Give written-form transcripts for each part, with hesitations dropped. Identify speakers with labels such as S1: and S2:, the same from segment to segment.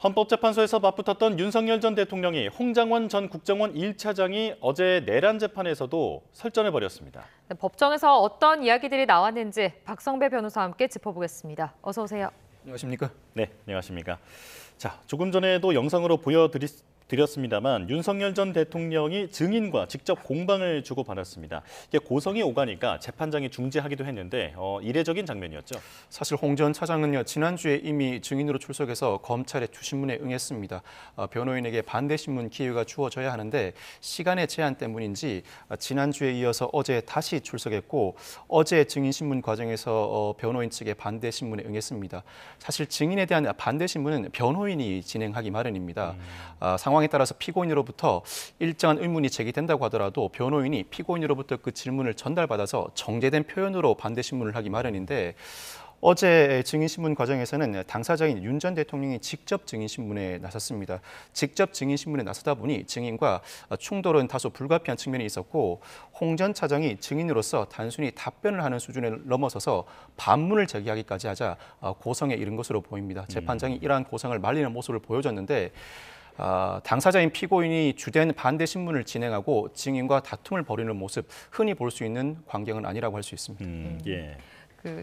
S1: 헌법재판소에서 맞붙었던 윤석열 전 대통령이 홍장원 전 국정원 1차장이 어제 내란 재판에서도 설전해버렸습니다.
S2: 네, 법정에서 어떤 이야기들이 나왔는지 박성배 변호사와 함께 짚어보겠습니다. 어서 오세요.
S3: 안녕하십니까?
S1: 네, 안녕하십니까. 자, 조금 전에도 영상으로 보여드렸습니다만 윤석열 전 대통령이 증인과 직접 공방을 주고받았습니다. 이게 고성이 오가니까 재판장이 중지하기도 했는데 이례적인 장면이었죠.
S3: 사실 홍 전 차장은요, 지난주에 이미 증인으로 출석해서 검찰의 주신문에 응했습니다. 변호인에게 반대 신문 기회가 주어져야 하는데 시간의 제한 때문인지 지난주에 이어서 어제 다시 출석했고 어제 증인 신문 과정에서 변호인 측의 반대 신문에 응했습니다. 사실 증인에 대한 반대 신문은 변호인이 진행하기 마련입니다. 상황에 따라서 피고인으로부터 일정한 의문이 제기된다고 하더라도 변호인이 피고인으로부터 그 질문을 전달받아서 정제된 표현으로 반대 신문을 하기 마련인데 어제 증인신문 과정에서는 당사자인 윤 전 대통령이 직접 증인신문에 나섰습니다. 직접 증인신문에 나서다 보니 증인과 충돌은 다소 불가피한 측면이 있었고 홍 전 차장이 증인으로서 단순히 답변을 하는 수준에 넘어서서 반문을 제기하기까지 하자 고성에 이른 것으로 보입니다. 재판장이 이러한 고성을 말리는 모습을 보여줬는데 당사자인 피고인이 주된 반대 신문을 진행하고 증인과 다툼을 벌이는 모습, 흔히 볼 수 있는 광경은 아니라고 할 수 있습니다.
S1: 예.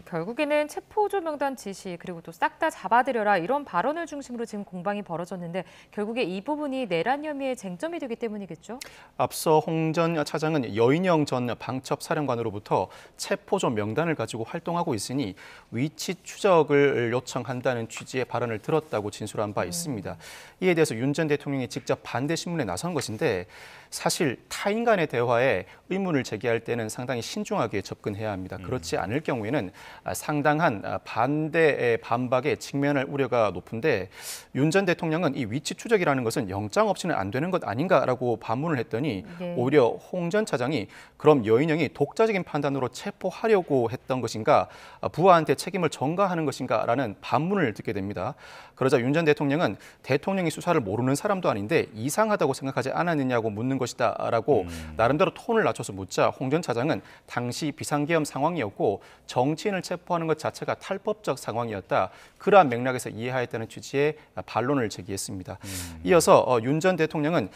S2: 결국에는 체포조 명단 지시 그리고 또 싹 다 잡아들여라 이런 발언을 중심으로 지금 공방이 벌어졌는데 결국에 이 부분이 내란 혐의의 쟁점이 되기 때문이겠죠?
S3: 앞서 홍 전 차장은 여인영 전 방첩 사령관으로부터 체포조 명단을 가지고 활동하고 있으니 위치 추적을 요청한다는 취지의 발언을 들었다고 진술한 바 있습니다. 이에 대해서 윤 전 대통령이 직접 반대 신문에 나선 것인데 사실 타인 간의 대화에 의문을 제기할 때는 상당히 신중하게 접근해야 합니다. 그렇지 않을 경우에는 상당한 반대의 반박에 직면할 우려가 높은데 윤 전 대통령은 이 위치 추적이라는 것은 영장 없이는 안 되는 것 아닌가라고 반문을 했더니 오히려 홍 전 차장이 그럼 여인영이 독자적인 판단으로 체포하려고 했던 것인가 부하한테 책임을 전가하는 것인가라는 반문을 듣게 됩니다. 그러자 윤 전 대통령은 대통령이 수사를 모르는 사람도 아닌데 이상하다고 생각하지 않았느냐고 묻는 것이다라고 나름대로 톤을 낮춰서 묻자 홍 전 차장은 당시 비상계엄 상황이었고 정치인을 체포하는 것 자체가 탈법적 상황이었다. 그러한 맥락에서 이해하였다는 취지의 반론을 제기했습니다. 이어서 윤 전 대통령은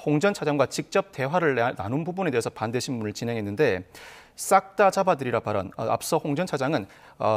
S3: 홍 전 차장과 직접 대화를 나눈 부분에 대해서 반대 신문을 진행했는데 싹 다 잡아들이라 발언. 앞서 홍 전 차장은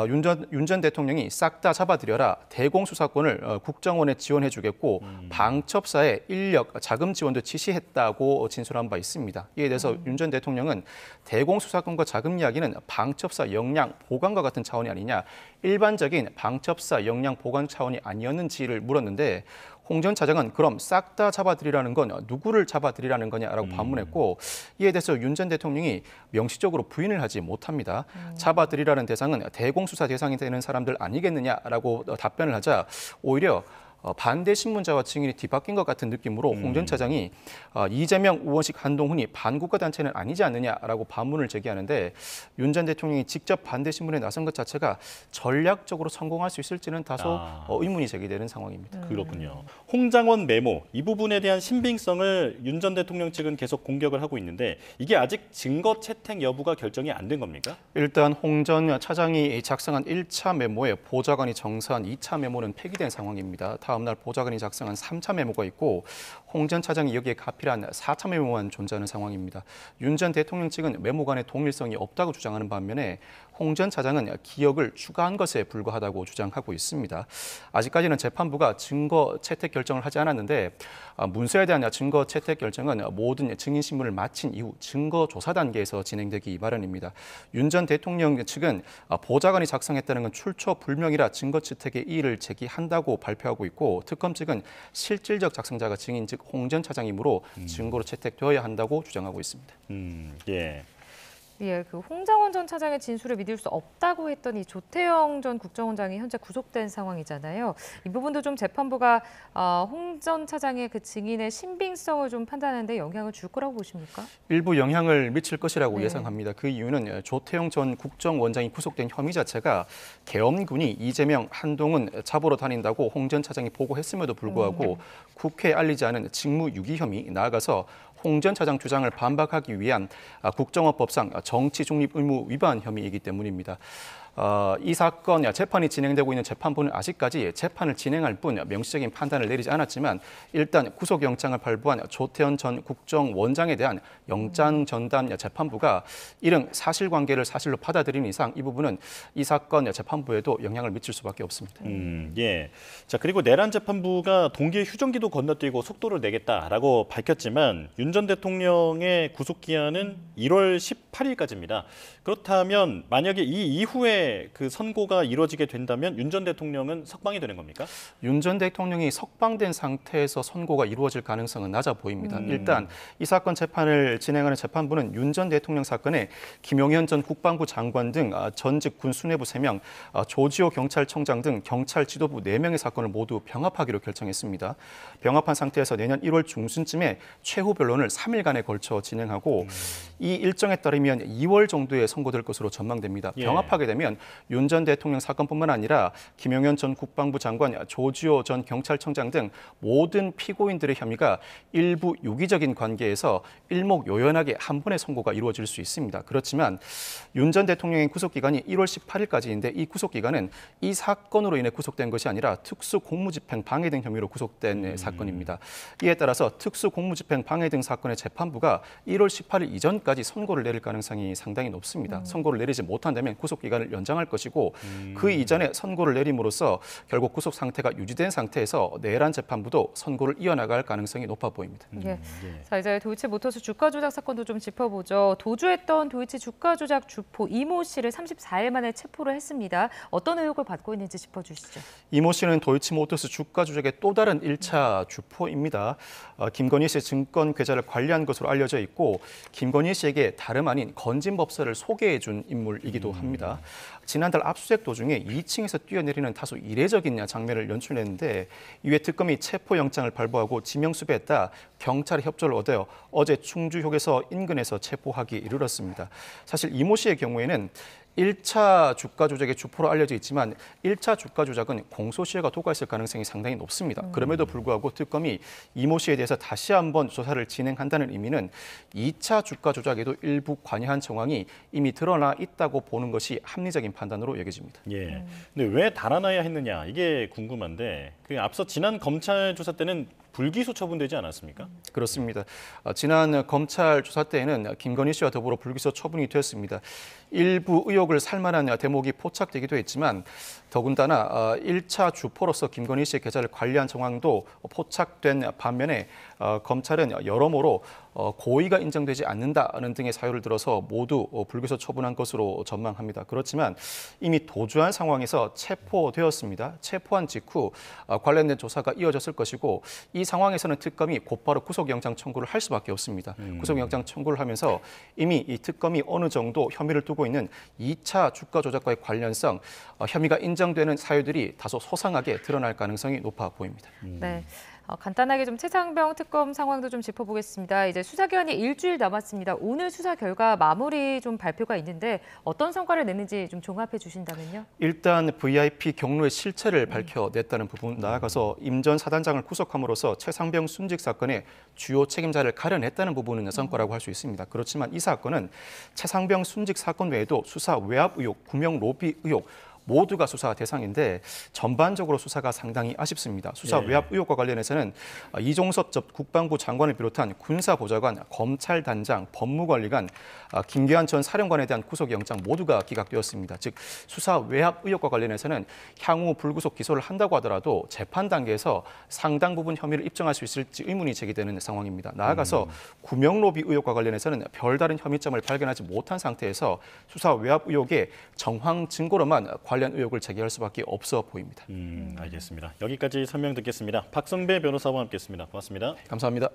S3: 윤 전 대통령이 싹 다 잡아들여라. 대공수사권을 국정원에 지원해주겠고 방첩사에 인력, 자금 지원도 지시했다고 진술한 바 있습니다. 이에 대해서 윤 전 대통령은 대공수사권과 자금 이야기는 방첩사 역량 보강과 같은 차원이 아니냐. 일반적인 방첩사 역량 보강 차원이 아니었는지를 물었는데 홍 전 차장은 그럼 싹 다 잡아들이라는 건 누구를 잡아들이라는 거냐라고 반문했고 이에 대해서 윤 전 대통령이 명시적으로 부인을 하지 못합니다. 잡아들이라는 대상은 대공수사 대상이 되는 사람들 아니겠느냐라고 답변을 하자 오히려 반대 신문자와 증인이 뒤바뀐 것 같은 느낌으로 홍 전 차장이 이재명, 우원식, 한동훈이 반국가 단체는 아니지 않느냐라고 반문을 제기하는데 윤 전 대통령이 직접 반대 신문에 나선 것 자체가 전략적으로 성공할 수 있을지는 다소 의문이 제기되는 상황입니다.
S1: 그렇군요. 홍장원 메모 이 부분에 대한 신빙성을 윤 전 대통령 측은 계속 공격을 하고 있는데 이게 아직 증거 채택 여부가 결정이 안 된 겁니까?
S3: 일단 홍 전 차장이 작성한 1차 메모에 보좌관이 정사한 2차 메모는 폐기된 상황입니다. 다음 날 보좌관이 작성한 3차 메모가 있고 홍 전 차장이 여기에 가필한 4차 메모만 존재하는 상황입니다. 윤 전 대통령 측은 메모 간의 동일성이 없다고 주장하는 반면에 홍 전 차장은 기억을 추가한 것에 불과하다고 주장하고 있습니다. 아직까지는 재판부가 증거 채택 결정을 하지 않았는데 문서에 대한 증거 채택 결정은 모든 증인 신문을 마친 이후 증거 조사 단계에서 진행되기 마련입니다. 윤 전 대통령 측은 보좌관이 작성했다는 건 출처 불명이라 증거 채택에 이의를 제기한다고 발표하고 있고 특검 측은 실질적 작성자가 증인 즉 홍 전 차장이므로 증거로 채택되어야 한다고 주장하고 있습니다.
S1: 예.
S2: 예, 홍장원 전 차장의 진술을 믿을 수 없다고 했던 이 조태영 전 국정원장이 현재 구속된 상황이잖아요. 이 부분도 좀 재판부가 홍 전 차장의 그 증인의 신빙성을 좀 판단하는데 영향을 줄 거라고 보십니까?
S3: 일부 영향을 미칠 것이라고 예상합니다. 그 이유는 조태영 전 국정원장이 구속된 혐의 자체가 계엄군이 이재명, 한동훈 잡으러 다닌다고 홍 전 차장이 보고했음에도 불구하고 국회에 알리지 않은 직무유기 혐의, 나아가서 홍 전 차장 주장을 반박하기 위한 국정원법상 정치 중립 의무 위반 혐의이기 때문입니다. 이 사건 재판이 진행되고 있는 재판부는 아직까지 재판을 진행할 뿐 명시적인 판단을 내리지 않았지만 일단 구속영장을 발부한 조태현 전 국정원장에 대한 영장 전담 재판부가 이런 사실관계를 사실로 받아들인 이상 이 부분은 이 사건 재판부에도 영향을 미칠 수밖에 없습니다.
S1: 예. 자, 그리고 내란 재판부가 동기의 휴전기도 건너뛰고 속도를 내겠다라고 밝혔지만 윤 전 대통령의 구속 기한은 1월 18일까지입니다. 그렇다면 만약에 이 이후에 그 선고가 이루어지게 된다면 윤 전 대통령은 석방이 되는 겁니까?
S3: 윤 전 대통령이 석방된 상태에서 선고가 이루어질 가능성은 낮아 보입니다. 일단 이 사건 재판을 진행하는 재판부는 윤 전 대통령 사건에 김용현 전 국방부 장관 등 전직 군 수뇌부 3명, 조지호 경찰청장 등 경찰 지도부 4명의 사건을 모두 병합하기로 결정했습니다. 병합한 상태에서 내년 1월 중순쯤에 최후 변론을 3일간에 걸쳐 진행하고 이 일정에 따르면 2월 정도에 선고될 것으로 전망됩니다.
S1: 예.
S3: 병합하게 되면 윤 전 대통령 사건뿐만 아니라 김용현 전 국방부 장관, 조지호 전 경찰청장 등 모든 피고인들의 혐의가 일부 유기적인 관계에서 일목요연하게 한 번의 선고가 이루어질 수 있습니다. 그렇지만 윤 전 대통령의 구속기간이 1월 18일까지인데 이 구속기간은 이 사건으로 인해 구속된 것이 아니라 특수공무집행 방해 등 혐의로 구속된 사건입니다. 이에 따라서 특수공무집행 방해 등 사건의 재판부가 1월 18일 이전까지 선고를 내릴 가능성이 상당히 높습니다. 선고를 내리지 못한다면 구속기간을 연장할 것이고 그 이전에 선고를 내림으로써 결국 구속 상태가 유지된 상태에서 내란 재판부도 선고를 이어나갈 가능성이 높아 보입니다.
S2: 예. 자, 이제 도이치모터스 주가 조작 사건도 좀 짚어보죠. 도주했던 도이치 주가 조작 주포 이모 씨를 34일 만에 체포를 했습니다. 어떤 의혹을 받고 있는지 짚어주시죠.
S3: 이모 씨는 도이치모터스 주가 조작의 또 다른 1차 주포입니다. 김건희 씨의 증권 계좌를 관리한 것으로 알려져 있고 김건희 씨에게 다름 아닌 건진법사를 소개해 준 인물이기도 합니다. 지난달 압수수색 도중에 2층에서 뛰어내리는 다소 이례적인 장면을 연출했는데 이후에 특검이 체포영장을 발부하고 지명수배했다 경찰의 협조를 얻어 어제 충주역에서 인근에서 체포하기 이르렀습니다. 사실 이모 씨의 경우에는 1차 주가 조작의 주포로 알려져 있지만 1차 주가 조작은 공소시효가 도과했을 가능성이 상당히 높습니다. 그럼에도 불구하고 특검이 이모 씨에 대해서 다시 한번 조사를 진행한다는 의미는 2차 주가 조작에도 일부 관여한 정황이 이미 드러나 있다고 보는 것이 합리적인 판단으로 여겨집니다.
S1: 예. 근데 왜 달아나야 했느냐 이게 궁금한데 그 앞서 지난 검찰 조사 때는 불기소 처분되지 않았습니까?
S3: 그렇습니다. 지난 검찰 조사 때에는 김건희 씨와 더불어 불기소 처분이 되었습니다. 일부 의혹을 살만한 대목이 포착되기도 했지만 더군다나 1차 주포로서 김건희 씨의 계좌를 관리한 정황도 포착된 반면에 검찰은 여러모로 고의가 인정되지 않는다는 등의 사유를 들어서 모두 불기소 처분한 것으로 전망합니다. 그렇지만 이미 도주한 상황에서 체포되었습니다. 체포한 직후 관련된 조사가 이어졌을 것이고 이 상황에서는 특검이 곧바로 구속영장 청구를 할 수밖에 없습니다. 구속영장 청구를 하면서 이미 이 특검이 어느 정도 혐의를 두고 있는 2차 주가 조작과의 관련성, 혐의가 인정되는 사유들이 다소 소상하게 드러날 가능성이 높아 보입니다.
S2: 네. 간단하게 좀 최상병 특검 상황도 좀 짚어보겠습니다. 이제 수사 기한이 일주일 남았습니다. 오늘 수사 결과 마무리 좀 발표가 있는데 어떤 성과를 냈는지 좀 종합해 주신다면요.
S3: 일단 VIP 경로의 실체를 밝혀냈다는 부분, 나아가서 임 전 사단장을 구속함으로써 최상병 순직 사건의 주요 책임자를 가려냈다는 부분은 성과라고 할 수 있습니다. 그렇지만 이 사건은 최상병 순직 사건 외에도 수사 외압 의혹, 구명 로비 의혹, 모두가 수사 대상인데 전반적으로 수사가 상당히 아쉽습니다. 수사 외압 의혹과 관련해서는 이종섭 전 국방부 장관을 비롯한 군사보좌관, 검찰단장, 법무관리관, 김계한 전 사령관에 대한 구속영장 모두가 기각되었습니다. 즉 수사 외압 의혹과 관련해서는 향후 불구속 기소를 한다고 하더라도 재판 단계에서 상당 부분 혐의를 입증할 수 있을지 의문이 제기되는 상황입니다. 나아가서 구명로비 의혹과 관련해서는 별다른 혐의점을 발견하지 못한 상태에서 수사 외압 의혹의 정황 증거로만 관련 의혹을 제기할 수밖에 없어 보입니다.
S1: 알겠습니다. 여기까지 설명 듣겠습니다. 박성배 변호사와 함께했습니다. 고맙습니다.
S3: 감사합니다.